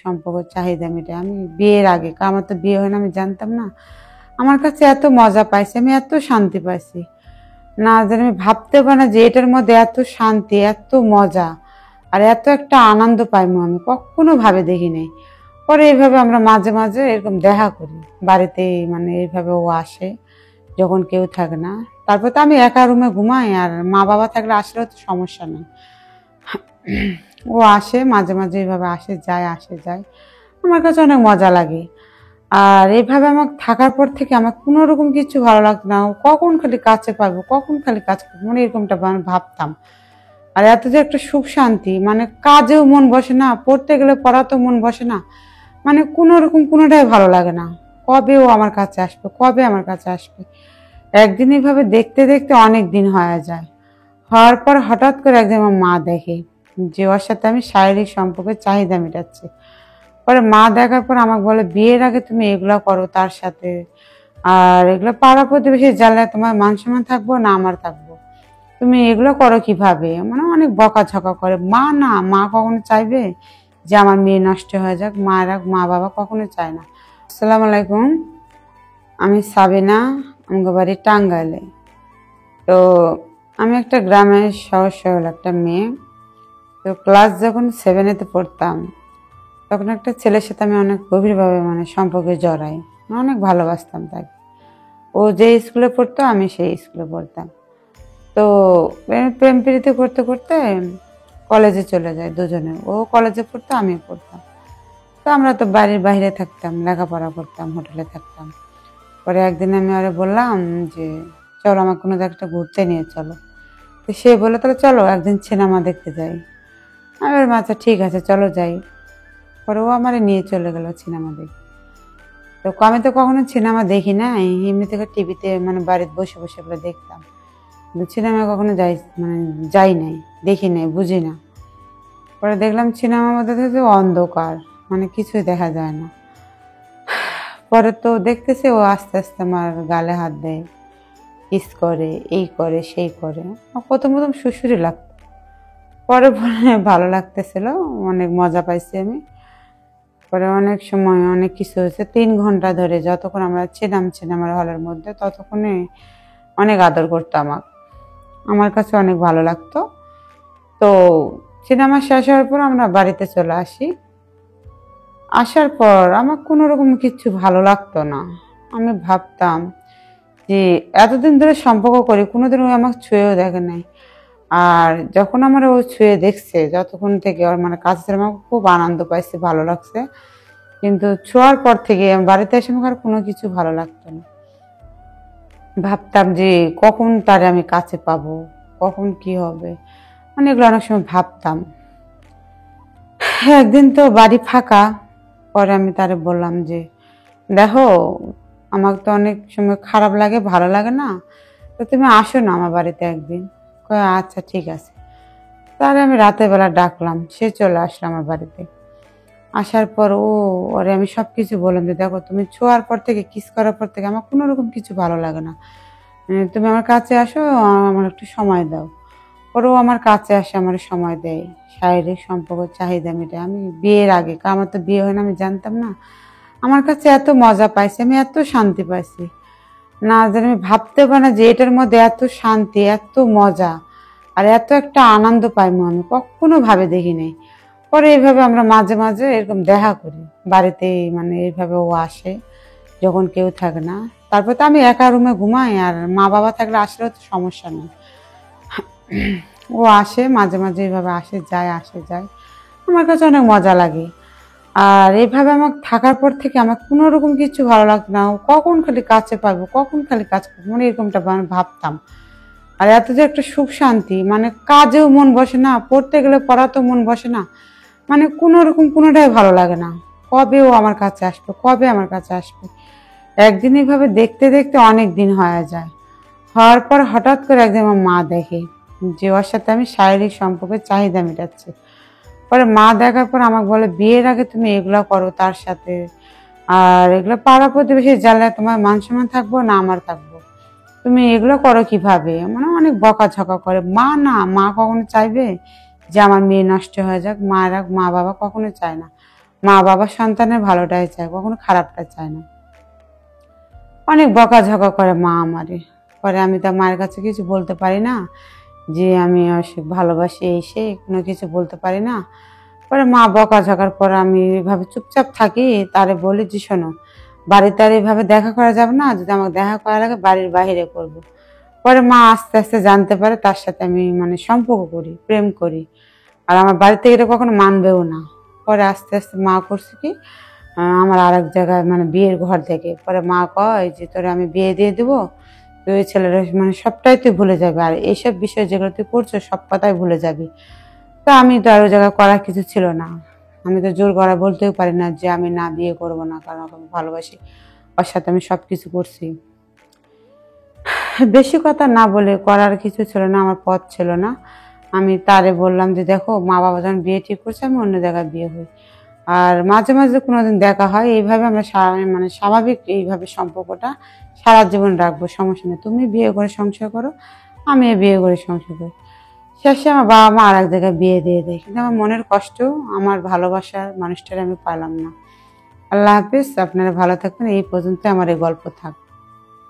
সম্পর্ক চাহিদা মেটায়। আমি বিয়ের আগে, আমার তো বিয়ে হয় না, আমি জানতাম না। আমার কাছে এত মজা পাইছি, আমি এত শান্তি পাইছি না, যে আমি ভাবতে পারি না যে এটার মধ্যে এত শান্তি, এত মজা আর এত একটা আনন্দ পাইমু আমি কখনো ভাবে দেখি নাই। পরে এইভাবে আমরা মাঝে মাঝে এরকম দেখা করি বাড়িতে, মানে এইভাবে ও আসে যখন কেউ থাকে না। তারপর তো আমি একা রুমে ঘুমাই, আর মা বাবা থাকলে আসলেও তো সমস্যা নেই। ও আসে মাঝে মাঝে, এইভাবে আসে যায় আসে যায়, আমার কাছে অনেক মজা লাগে। আর এইভাবে আমার থাকার পর থেকে আমার কোনো রকম কিছু ভালো লাগতো না। ও কখন খালি কাছে পাবো, কখন খালি কাজ করবো, মানে এরকমটা আমি ভাবতাম। আর এত যে একটা সুখ শান্তি, মানে কাজেও মন বসে না, পড়তে গেলে পড়াতেও মন বসে না, মানে কোনো রকম কোনোটাই ভালো লাগে না। কবে ও আমার কাছে আসবে, কবে আমার কাছে আসবে। একদিন এইভাবে দেখতে দেখতে অনেক দিন হয়ে যায়। হওয়ার পর হঠাৎ করে একদিন আমার মা দেখে যে ওর সাথে আমি শারীরিক সম্পর্কের চাহিদা মেটাচ্ছি। পরে মা দেখার পর আমাকে বলে, বিয়ের আগে তুমি এগুলা করো তার সাথে, আর এগুলো পাড়া প্রতিবেশী জানলে তোমার মান সম্মান থাকবো না আমার থাকবো, তুমি এগুলো করো কিভাবে, মানে অনেক বকাঝকা করে। মা না, মা কখনো চাইবে যে আমার মেয়ে নষ্ট হয়ে যাক? মা বাবা কখনো চায় না। আসসালামু আলাইকুম, আমি সাবিনা, আমার বাড়ি টাঙ্গাইলে। তো আমি একটা গ্রামের সহজ সরল একটা মেয়ে। তো ক্লাস যখন 7-এ পড়তাম, তখন একটা ছেলের সাথে আমি অনেক গভীরভাবে মানে সম্পর্কে জড়াই, অনেক ভালোবাসতাম তাকে। ও যে স্কুলে পড়তো আমি সেই স্কুলে পড়তাম। তো প্রেম প্রীতি করতে করতে কলেজে চলে যায় দুজনে, ও কলেজে পড়তো আমি পড়তাম। তো আমরা তো বাড়ির বাইরে থাকতাম, লেখাপড়া করতাম, হোটেলে থাকতাম। পরে একদিন আমি আরে বললাম যে চলো আমার কোনো একটা ঘুরতে নিয়ে চলো। তো সে বললো তাহলে চলো একদিন সিনেমা দেখতে যাই। আমি বললাম আচ্ছা ঠিক আছে চলো যাই। পরে ও আমারে নিয়ে চলে গেল সিনেমা দেখতে। তো আমি তো কখনো সিনেমা দেখি না, এমনি থেকে টিভিতে মানে বাড়িতে বসে বসে করে দেখতাম, কিন্তু সিনেমায় কখনো যাই নাই, দেখি নাই, বুঝি না। পরে দেখলাম সিনেমার মধ্যে থেকে অন্ধকার, মানে কিছুই দেখা যায় না। পরে তো দেখতেছে ও আস্তে আস্তে আমার গালে হাত দেয়, কিস করে, এই করে সেই করে। প্রথম প্রথম সুসুরি লাগতো, পরে পরে ভালো লাগতেছিল, অনেক মজা পাইছি আমি। পরে অনেক সময় অনেক কিছু হয়েছে, 3 ঘন্টা ধরে যতক্ষণ আমরা ছিলাম সিনেমার হলের মধ্যে ততক্ষণে অনেক আদর করতো আমার কাছে অনেক ভালো লাগতো। তো সিনেমা শেষ হওয়ার পর আমরা বাড়িতে চলে আসি। আসার পর আমার কোনো রকম কিছু ভালো লাগতো না। আমি ভাবতাম যে এতদিন ধরে সম্পর্ক করি, কোনোদিন ও আমাকে ছুঁয়েও দেখে নাই। আর যখন আমার ও ছুঁয়ে দেখছে, যতক্ষণ থেকে ওর মানে কাছে আমার খুব আনন্দ পাইছে, ভালো লাগছে। কিন্তু ছোঁয়ার পর থেকে বাড়িতে এসে আমার কোনো কিছু ভালো লাগতো না। ভাবতাম যে কখন তারে আমি কাছে পাবো, কখন কি হবে, মানে এগুলো অনেক সময় ভাবতাম। একদিন তো বাড়ি ফাঁকা, পরে আমি তারে বললাম যে দেখো আমার তো অনেক সময় খারাপ লাগে, ভালো লাগে না, তো তুমি আসো না আমার বাড়িতে একদিন। কয় আচ্ছা ঠিক আছে। তাহলে আমি রাতের বেলা ডাকলাম, সে চলে আসলো আমার বাড়িতে। আসার পর ওরে আমি সবকিছু বললাম যে দেখো তুমি ছোঁয়ার পর থেকে, কিস করার পর থেকে আমার কোনো রকম কিছু ভালো লাগে না, তুমি আমার কাছে আসো, আমার একটু সময় দাও। ওরও আমার কাছে আসে, আমার সময় দেয়, শারীরিক সম্পর্ক চাহিদা মেটায়। আমি বিয়ের আগে, আমার তো বিয়ে হয় না, আমি জানতাম না। আমার কাছে এত মজা পাইছি, আমি এত শান্তি পাইছি না, যে আমি ভাবতে পারি না যে এটার মধ্যে এত শান্তি, এত মজা আর এত একটা আনন্দ পাইমু আমি কখনো ভাবে দেখি নাই। পরে এইভাবে আমরা মাঝে মাঝে এরকম দেখা করি বাড়িতে, মানে এইভাবে ও আসে যখন কেউ থাকে না। তারপর তো আমি একা রুমে ঘুমাই, আর মা বাবা থাকলে আসলেও তো সমস্যা নেই। ও আসে মাঝে মাঝে, এইভাবে আসে যায় আসে যায়, আমার কাছে অনেক মজা লাগে। আর এইভাবে আমার থাকার পর থেকে আমার কোনো রকম কিছু ভালো লাগতো না। ও কখন খালি কাছে পাবো, কখন খালি কাজ করবো, মানে এরকমটা আমি ভাবতাম। আর এত যে একটা সুখ শান্তি, মানে কাজেও মন বসে না, পড়তে গেলে পড়াতেও মন বসে না, মানে কোনো রকম কোনোটাই ভালো লাগে না। কবে ও আমার কাছে আসবে, কবে আমার কাছে আসবে। একদিন এইভাবে দেখতে দেখতে অনেক দিন হয়ে যায়। হওয়ার পর হঠাৎ করে একদিন আমার মা দেখে যে ওর সাথে আমি শারীরিক সম্পর্কের চাহিদা মেটাচ্ছি। পরে মা দেখার পর আমাকে বলে, বিয়ের আগে তুমি এগুলা করো তার সাথে, আর এগুলো পাড়া প্রতিবেশী জানলে তোমার মান সম্মান থাকবো না আমার থাকবো, তুমি এগুলো করো কিভাবে, মানে অনেক বকাঝকা করে। মা না, মা কখনো চাইবে যে আমার মেয়ে নষ্ট হয়ে যাক? মা বাবা কখনো চায় না। মা বাবা সন্তানের ভালোটাই চায়, কখনো খারাপটা চায় না। অনেক বকাঝকা করে মা আমারে। পরে আমি তার মায়ের কাছে কিছু বলতে পারি না যে আমি ভালোবাসি, এই সেই কোনো কিছু বলতে পারি না। পরে মা বকাঝকার পর আমি এইভাবে চুপচাপ থাকি। তারে বলি যে শোনো, বাড়িতে আর এইভাবে দেখা করা যাবে না, যদি আমাকে দেখা করা লাগে বাড়ির বাহিরে করব। পরে মা আস্তে আস্তে জানতে পারে তার সাথে আমি সম্পর্ক করি, প্রেম করি। আর আমার বাড়িতে এটা কখনো মানবেও না। পরে আস্তে আস্তে মা করছে কি, আমার আর এক জায়গায় বিয়ের ঘর থেকে পরে মা কয় যে তোরে আমি বিয়ে দিয়ে দেবো, তুই ওই ছেলের সবটাই তুই ভুলে যাবি, আর এইসব বিষয় যেগুলো তুই করছো সব কথাই ভুলে যাবি। তো আমি তো আর ওই জায়গায় করার কিছু ছিল না। আমি তো জোর করা বলতেও পারি না যে আমি না বিয়ে করব না, কারণ ওকে আমি ভালোবাসি, ওর সাথে আমি সবকিছু করছি। বেশি কথা না বলে করার কিছু ছিল না, আমার পথ ছিল না। আমি তারে বললাম যে দেখো, মা বাবা যখন বিয়ে ঠিক করছে আমি অন্য জায়গায় বিয়ে হই, আর মাঝে মাঝে কোনোদিন দেখা হয়, এইভাবে আমরা স্বাভাবিক এইভাবে সম্পর্কটা সারা জীবন রাখবো, সমস্যা নেই। তুমি বিয়ে করে সংসার করো, আমি বিয়ে করে সংসার করি। শেষে আমার বাবা মা আর এক জায়গায় বিয়ে দিয়ে দেয়, কিন্তু আমার মনের কষ্ট, আমার ভালোবাসার মানুষটারে আমি পাইলাম না। আল্লাহ হাফিজ, আপনারা ভালো থাকবেন। এই পর্যন্ত আমার এই গল্প থাক।